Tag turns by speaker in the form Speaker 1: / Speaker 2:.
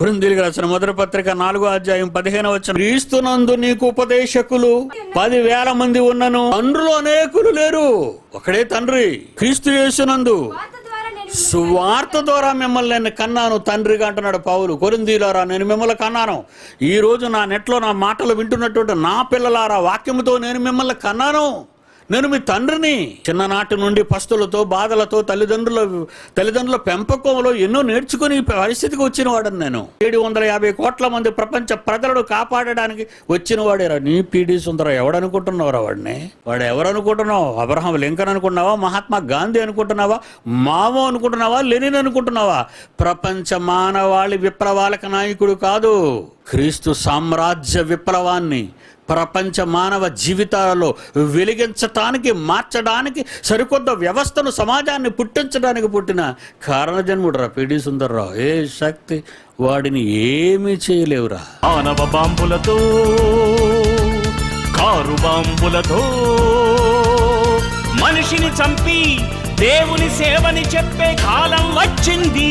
Speaker 1: కొరింథీయులకు రాసిన మొదటి పత్రిక 4వ అధ్యాయం 15వ వచనం, క్రీస్తునందు నీకు ఉపదేశకులు 10,000 మంది ఉన్నను, తండ్రులు అనేకులు లేరు. ఒకడే తండ్రి, క్రీస్తు యేసునందు సువార్త ద్వారా మిమ్మల్ని నేను కన్నాను తండ్రిగా అంటున్నాడు పౌలు. కొరింథీయులారా, నేను మిమ్మల్ని కన్నాను. ఈ రోజు నా నెట్లో నా మాటలు వింటున్నటువంటి నా పిల్లలారా, వాక్యముతో నేను మిమ్మల్ని కన్నాను. నేను మీ తండ్రిని. చిన్ననాటి నుండి పస్తులతో బాధలతో తల్లిదండ్రుల పెంపకంలో ఎన్నో నేర్చుకుని ఈ పరిస్థితికి వచ్చిన వాడని నేను. 750 కోట్ల మంది ప్రపంచ ప్రజలను కాపాడడానికి వచ్చిన వాడేరా నీ పీడి సుందర. ఎవడనుకుంటున్నావురా వాడిని? వాడు ఎవరనుకుంటున్నావు? అబ్రహాం లింకన్ అనుకుంటున్నావా? మహాత్మా గాంధీ అనుకుంటున్నావా? మావో అనుకుంటున్నావా? లెనిన్ అనుకుంటున్నావా? ప్రపంచ మానవాళి విప్లవాలకు నాయకుడు కాదు. క్రీస్తు సామ్రాజ్య విప్లవాన్ని ప్రపంచ మానవ జీవితాలలో వెలిగించటానికి, మార్చడానికి, సరికొత్త వ్యవస్థను, సమాజాన్ని పుట్టించడానికి పుట్టిన కారణజన్ముడురా పీడి సుందర్రావు. ఏ శక్తి వాడిని ఏమీ చేయలేవురా.
Speaker 2: ఆనవ బాంబులతో, కారు బాంబులతో మనిషిని చంపి దేవుని సేవని చెప్పే కాలం వచ్చింది.